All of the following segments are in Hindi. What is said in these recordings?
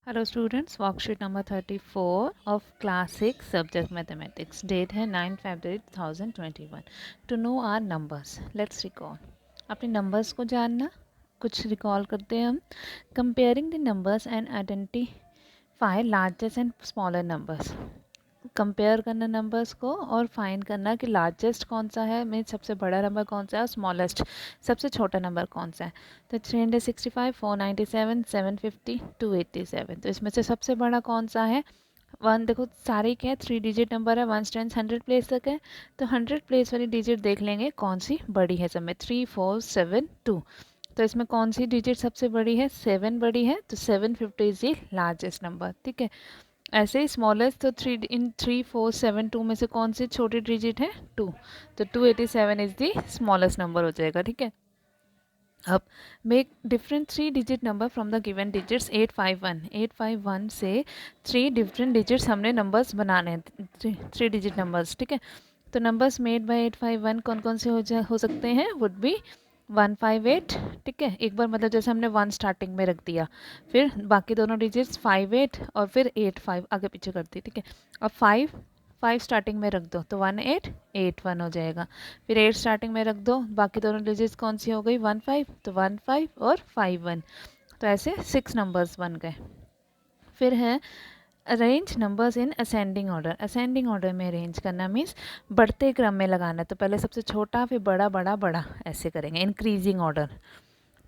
Hello students, worksheet number 34 of class 6 subject mathematics. Date है 9 February 2021. To know our numbers, let's recall. अपने numbers को जानना, कुछ recall करते हैं हम. Comparing the numbers and identify largest and smaller numbers. Compare करना नंबर्स को और फाइंड करना कि लार्जेस्ट कौन सा है, में सबसे बड़ा नंबर कौन सा है और स्मॉलेस्ट सबसे छोटा नंबर कौन सा है. तो 365, 497, 750, 287. तो इसमें से सबसे बड़ा कौन सा है. वन देखो सारे क्या है, 3 डिजिट नंबर है, 1 से 100 प्लेस तक है. तो 100 प्लेस वाली डिजिट देख लेंगे कौन सी बड़ी है सब में. 3, 4, 7, 2. तो इसमें कौन सी डिजिट सबसे बड़ी है, 7 बड़ी है. तो 750 इज द लार्जेस्ट नंबर. ठीक है. ऐसे ही स्मॉलेस्ट तो 3, 4, 7, 2 में से कौन सी छोटी डिजिट है, 2. तो 287 इज दी स्मॉलेस्ट नंबर हो जाएगा. ठीक है. अब make different 3 digit number from the given digits. 851 से 3 डिफरेंट डिजिट्स हमने नंबर्स बनाने हैं, 3 डिजिट नंबर्स. ठीक है. तो नंबर्स मेड बाय 851 कौन कौन से हो सकते हैं, वुड बी 158. ठीक है. एक बार मतलब जैसे हमने 1 स्टार्टिंग में रख दिया, फिर बाकी दोनों डिजिट्स 58 और फिर 85 आगे पीछे कर दी. ठीक है. अब 5 स्टार्टिंग में रख दो तो 1881 हो जाएगा. फिर 8 स्टार्टिंग में रख दो, बाकी दोनों डिजिट्स कौन सी हो गई, 15 तो 15 और 51. तो ऐसे 6 नंबर्स बन गए. फिर है arrange numbers in ascending order. Ascending order में अरेंज करना मीन्स बढ़ते क्रम में लगाना. तो पहले सबसे छोटा, फिर बड़ा बड़ा बड़ा, ऐसे करेंगे इंक्रीजिंग ऑर्डर.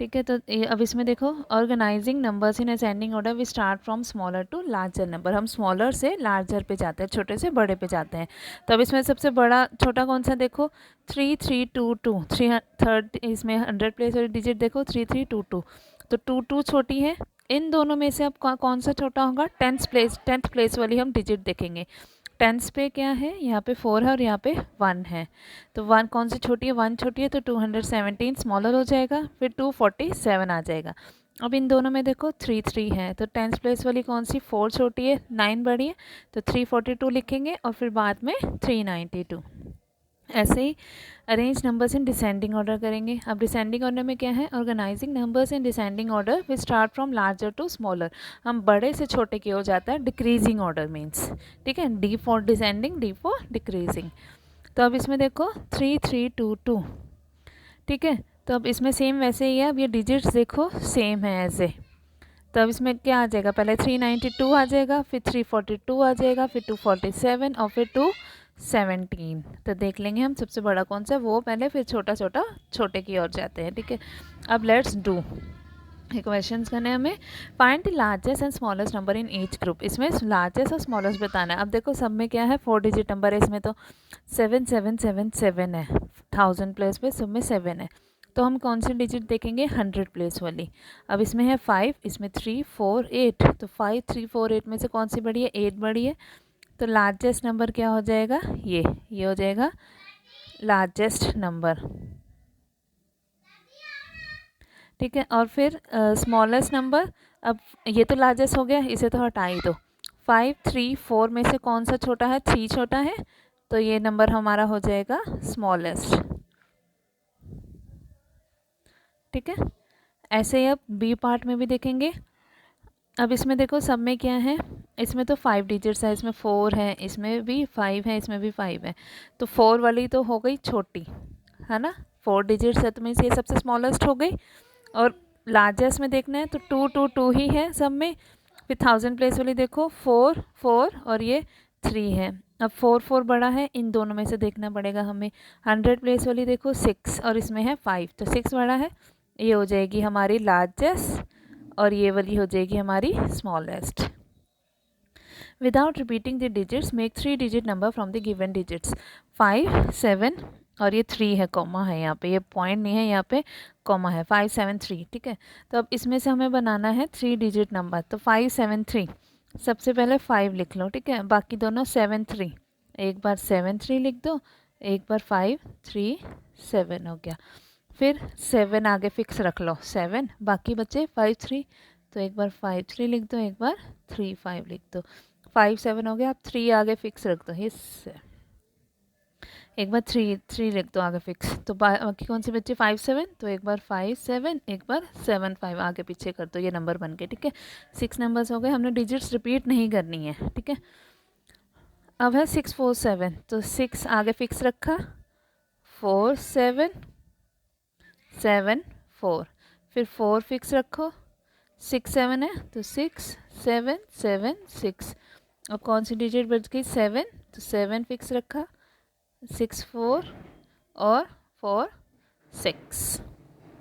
ठीक है. तो अब इसमें देखो, organising numbers in ascending order we start from smaller to larger number. हम स्मॉलर से लार्जर पे जाते हैं, छोटे से बड़े पे जाते हैं. तो अब इसमें सबसे बड़ा छोटा कौन सा, देखो 3322. 3 इसमें 100 प्लेस वाली डिजिट देखो 3322. तो 22 छोटी है. इन दोनों में से अब कौन सा छोटा होगा, 10th प्लेस वाली हम डिजिट देखेंगे. टेंस पे क्या है, यहाँ पे 4 है और यहाँ पे 1 है. तो 1 कौन सी छोटी है, 1 छोटी है. तो 217 स्मॉलर हो जाएगा. फिर 247 आ जाएगा. अब इन दोनों में देखो 3 है. तो 10th प्लेस वाली कौन सी, 4 छोटी है, 9 बड़ी है. तो 342 लिखेंगे और फिर बाद में 392. ऐसे ही arrange numbers in descending order करेंगे. अब डिसेंडिंग ऑर्डर में क्या है, organizing numbers in descending order we start from larger to smaller. हम बड़े से छोटे की ओर जाता है, डिक्रीजिंग ऑर्डर मीन्स. ठीक है. D for descending, D for decreasing. तो अब इसमें देखो 3322. ठीक है. तो अब इसमें सेम वैसे ही है. अब ये डिजिट्स देखो सेम है ऐसे. तो अब इसमें क्या आ जाएगा, पहले 392 आ जाएगा, फिर 342 आ जाएगा, फिर 247 और फिर 217. तो देख लेंगे हम सबसे बड़ा कौन सा है वो पहले, फिर छोटा छोटा छोटे की ओर जाते हैं. ठीक है. अब लेट्स डू क्वेश्चंस करने हमें. Find the largest and smallest number in each group. इसमें लार्जेस्ट और स्मॉलेस्ट बताना है. अब देखो सब में क्या है, 4 डिजिट नंबर है. इसमें तो 7777 है, 1000 प्लेस पे सब में 7 है. तो हम कौन सी डिजिट देखेंगे, 100 प्लेस वाली. अब इसमें है 5, इसमें 3, 4, 8. तो 5, 3, 4, 8 में से कौन सी बड़ी है, 8 बड़ी है. तो लार्जेस्ट नंबर क्या हो जाएगा, ये हो जाएगा लार्जेस्ट नंबर. ठीक है. और फिर स्मॉलेस्ट नंबर, अब ये तो लार्जेस्ट हो गया, इसे तो हटा ही दो. 5, 3, 4 में से कौन सा छोटा है, 3 छोटा है. तो ये नंबर हमारा हो जाएगा स्मॉलेस्ट. ठीक है. ऐसे ही अब बी पार्ट में भी देखेंगे. अब इसमें देखो सब में क्या है, इसमें तो 5 डिजिट्स है, इसमें 4 है, इसमें भी 5 है, इसमें भी 5 है. तो 4 वाली तो हो गई छोटी, है ना. 4 डिजिट्स है तो मीन्स ये सबसे स्मॉलेस्ट हो गई. और लार्जेस्ट में देखना है तो 222 ही है सब में. फिर 1000 प्लेस वाली देखो 4, 4 और ये 3 है. अब 4, 4 बड़ा है, इन दोनों में से देखना पड़ेगा हमें. 100 प्लेस वाली देखो 6 और इसमें है 5. तो 6 बड़ा है, ये हो जाएगी हमारी लार्जेस्ट और ये वाली हो जाएगी हमारी smallest. Without repeating the digits make 3 digit number from the given digits. 5, 7 और ये 3 है, कॉमा है यहाँ पे, ये पॉइंट नहीं है यहाँ पे, कॉमा है. 5, 7, 3. ठीक है. तो अब इसमें से हमें बनाना है 3 डिजिट नंबर. तो 5, 7, 3. सबसे पहले 5 लिख लो. ठीक है. बाकी दोनों 7, 3. एक बार 7, 3 लिख दो, एक बार 5, 3, 7 हो गया. फिर 7 आगे फिक्स रख लो, 7. बाकी बचे 5, 3. तो एक बार 5, 3 लिख दो, एक बार 3, 5 लिख दो. 5, 7 हो गया. अब 3 आगे फिक्स रख दो. एक बार थ्री थ्री लिख दो आगे फिक्स, तो बाकी कौन सी बच्ची 5 7, तो एक बार 5 7, एक बार 7 5 आगे पीछे कर दो, ये नंबर बन के, ठीक है। 6 नंबर्स हो गए, हमने डिजिट्स रिपीट नहीं करनी है, ठीक है। अब है 6 4 7, तो 6 आगे फिक्स रखा, 4 7 7 4, फिर 4 फिक्स रखो, 6 7 है तो 6 7 7 6। अब कौन सी डिजिट बच गई, 7, तो 7 फिक्स रखा, 6 4 और 4 6,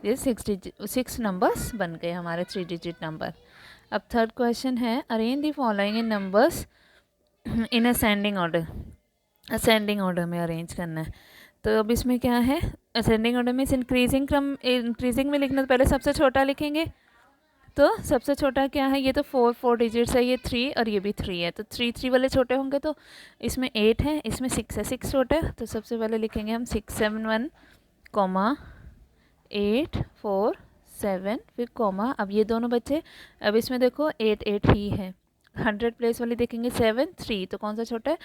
ये 6 नंबर्स बन गए हमारे 3 डिजिट नंबर। अब थर्ड क्वेश्चन है, arrange the following in numbers in ascending order. Ascending order में अरेंज करना है, तो अब इसमें क्या है, असेंडिंग ऑर्डर में इंक्रीजिंग क्रम, इंक्रीजिंग में लिखना तो पहले सबसे छोटा लिखेंगे, तो सबसे छोटा क्या है, ये तो 4 डिजिट्स है, ये 3 और ये भी 3 है, तो 3 3 वाले छोटे होंगे, तो इसमें 8 है, इसमें 6 है, 6 छोटा है, तो सबसे पहले लिखेंगे हम 6 7 1 कॉमा 8 4 7, फिर कॉमा, अब ये दोनों बच्चे, अब इसमें देखो 8 8 ही है, 100 प्लेस वाली देखेंगे 7 3, तो कौन सा छोटा है,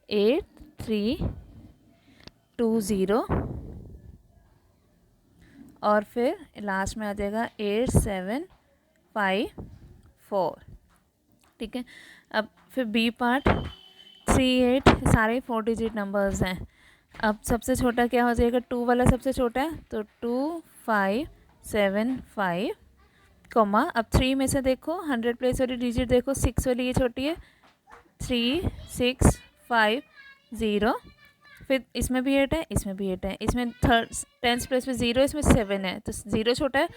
8 3 2 0, और फिर लास्ट में आ जाएगा 8 7 5 4, ठीक है। अब फिर बी पार्ट 3 8, सारे 4 डिजिट नंबर्स हैं। अब सबसे छोटा क्या हो जाएगा, 2 वाला सबसे छोटा है, तो 2 5 7 5 कॉमा, अब 3 में से देखो 100 प्लेस वाली डिजिट देखो, 6 वाली ये छोटी है, 3 6 5 0, फिर इसमें भी 8 है, इसमें भी 8 है, इसमें टेंस प्लेस में 0, इसमें 7 है, तो 0 छोटा है,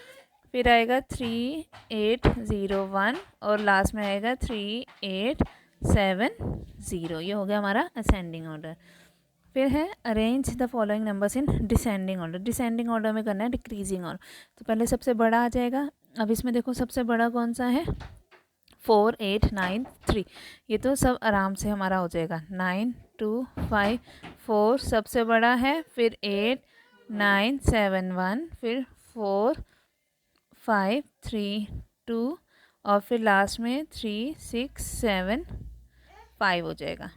फिर आएगा 3 8 0 1, और लास्ट में आएगा 3 8 7 0, ये हो गया हमारा असेंडिंग ऑर्डर। फिर है arrange the following numbers in descending order. Descending order में करना है डिक्रीजिंग ऑर्डर, तो पहले सबसे बड़ा आ जाएगा। अब इसमें देखो सबसे बड़ा कौन सा है, 4 8 9 3, ये तो सब आराम से हमारा हो जाएगा, 9 2 5 4 सबसे बड़ा है, फिर 8 9 7 1, फिर 4 5 3 2, और फिर लास्ट में 3 6 7 5 हो जाएगा।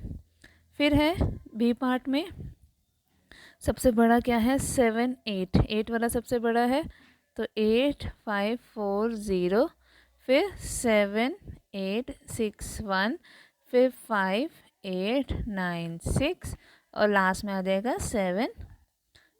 फिर है बी पार्ट में सबसे बड़ा क्या है, 7 8, 8 वाला सबसे बड़ा है, तो 8 5 4 0, फिर 7 8 6 1, फिर 5 8 9 6, और लास्ट में आ जाएगा 7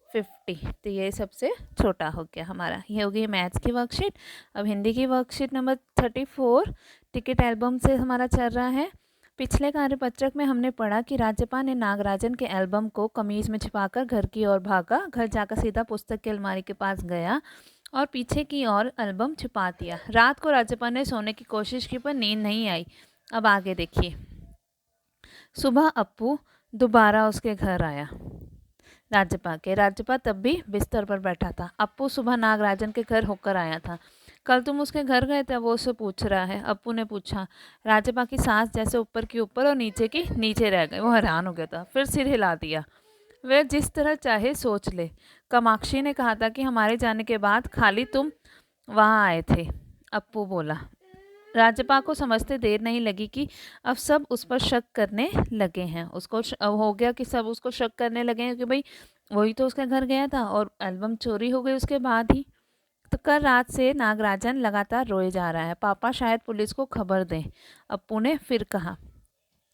50, तो ये सबसे छोटा हो गया हमारा। ये हो गई मैथ्स की वर्कशीट। अब हिंदी की वर्कशीट नंबर 34 टिकट एल्बम से हमारा चल रहा है। पिछले कार्यपत्रक में हमने पढ़ा कि राज्यपाल ने नागराजन के एल्बम को कमीज में छिपाकर घर की ओर भागा। घर जाकर सीधा पुस्तक की अलमारी के पास गया और पीछे की ओर एल्बम छिपा दिया। रात को राज्यपाल ने सोने की कोशिश की पर नींद नहीं आई। अब आगे देखिए। सुबह अप्पू दोबारा उसके घर आया। राज्यपाल तब भी बिस्तर पर बैठा था। अप्पू सुबह नागराजन के घर होकर आया था। कल तुम उसके घर गए थे, वो उससे पूछ रहा है। अप्पू ने पूछा। राज्यपाल की सांस जैसे ऊपर की ऊपर और नीचे की नीचे रह गई। वो हैरान हो गया था, फिर सिर हिला दिया। वह जिस तरह चाहे सोच ले। कामाक्षी ने कहा था कि हमारे जाने के बाद खाली तुम वहाँ आए थे। अप्पू बोला। राज्यपाल को समझते देर नहीं लगी कि अब सब उस पर शक करने लगे हैं। उसको हो गया कि सब उसको शक करने लगे हैं कि भाई वही तो उसके घर गया था और एल्बम चोरी हो गई उसके बाद ही। तो कल रात से नागराजन लगातार रोए जा रहा है। पापा शायद पुलिस को खबर दें, अप्पू ने फिर कहा।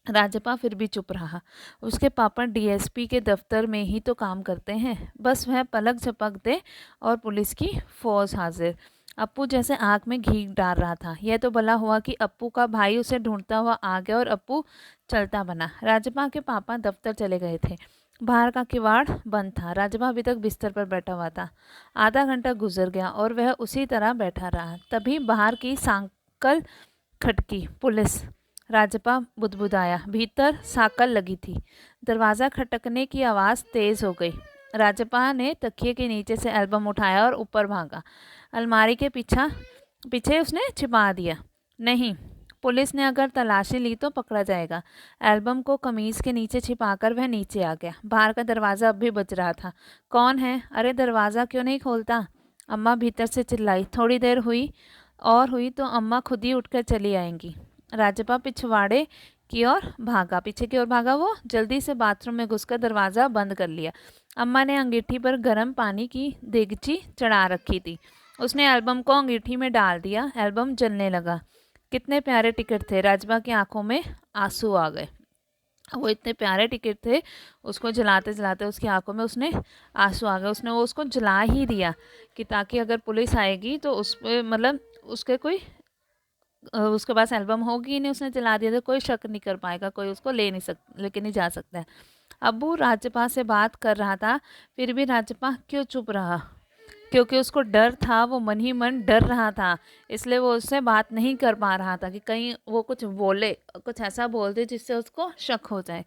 राज्यपाल फिर भी चुप रहा। उसके पापा डीएसपी के दफ्तर में ही तो काम करते हैं, बस वह पलक झपक दे और पुलिस की फौज हाजिर। अप्पू जैसे आँख में घी डाल रहा था। यह तो भला हुआ कि अप्पू का भाई उसे ढूंढता हुआ आ गया और अप्पू चलता बना। राज्यपाल के पापा दफ्तर चले गए थे। बाहर का किवाड़ बंद था। राज्यपाल अभी तक बिस्तर पर बैठा हुआ था। आधा घंटा गुजर गया और वह उसी तरह बैठा रहा। तभी बाहर की सांकल खटकी। पुलिस। राज्यपाल बुदबुदाया। भीतर साकल लगी थी। दरवाज़ा खटकने की आवाज़ तेज़ हो गई। राज्यपाल ने तकिए के नीचे से एल्बम उठाया और ऊपर भागा। अलमारी के पीछे उसने छिपा दिया। नहीं, पुलिस ने अगर तलाशी ली तो पकड़ा जाएगा। एल्बम को कमीज़ के नीचे छिपाकर वह नीचे आ गया। बाहर का दरवाज़ा अब भी बज रहा था। कौन है? अरे दरवाज़ा क्यों नहीं खोलता? अम्मा भीतर से चिल्लाई। थोड़ी देर हुई तो अम्मा खुद ही उठकर चली आएंगी। राज्यपाल पिछवाड़े की ओर भागा, पीछे की ओर भागा वो, जल्दी से बाथरूम में घुसकर दरवाज़ा बंद कर लिया। अम्मा ने अंगीठी पर गर्म पानी की देगची चढ़ा रखी थी। उसने एल्बम को अंगीठी में डाल दिया। एल्बम जलने लगा। कितने प्यारे टिकट थे। राजबा की आंखों में आंसू आ गए। वो इतने प्यारे टिकट थे, उसको जलाते जलाते उसकी आंखों में उसने आंसू आ गए। उसने वो उसको जला ही दिया कि ताकि अगर पुलिस आएगी तो उस पे मतलब उसके कोई उसके पास एल्बम होगी ही नहीं। उसने जला दिया तो कोई शक नहीं कर पाएगा, कोई उसको लेके नहीं जा सकता है। अब्बू राजपा से बात कर रहा था, फिर भी राजपा क्यों चुप रहा? क्योंकि उसको डर था, वो मन ही मन डर रहा था, इसलिए वो उससे बात नहीं कर पा रहा था कि कहीं वो कुछ बोले, कुछ ऐसा बोल दे जिससे उसको शक हो जाए।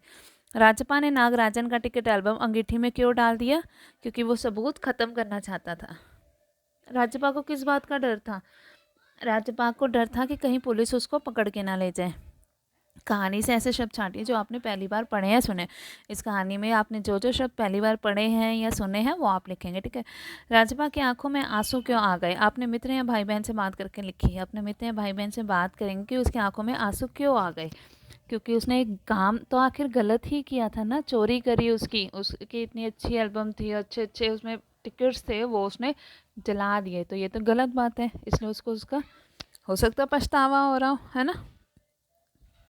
राजपा ने नागराजन का टिकट एल्बम अंगीठी में क्यों डाल दिया? क्योंकि वो सबूत खत्म करना चाहता था। राजपा को किस बात का डर था? राजपा को डर था कि कहीं पुलिस उसको पकड़ के ना ले जाए। कहानी से ऐसे शब्द छांटिए जो आपने पहली बार पढ़े हैं, सुने। इस कहानी में आपने जो जो शब्द पहली बार पढ़े हैं या सुने हैं वो आप लिखेंगे, ठीक है। राजपा की आंखों में आंसू क्यों आ गए? आपने मित्र या भाई बहन से बात करके लिखी है। अपने मित्र या भाई बहन से बात करेंगे कि उसकी आंखों में आंसू क्यों आ गए। क्योंकि उसने एक काम तो आखिर गलत ही किया था ना, चोरी करी उसकी इतनी अच्छी एल्बम थी, अच्छे अच्छे उसमें टिकट्स थे, वो उसने जला दिए, तो ये तो गलत बात है, इसलिए उसको उसका हो सकता है पछतावा हो रहा हो, है ना।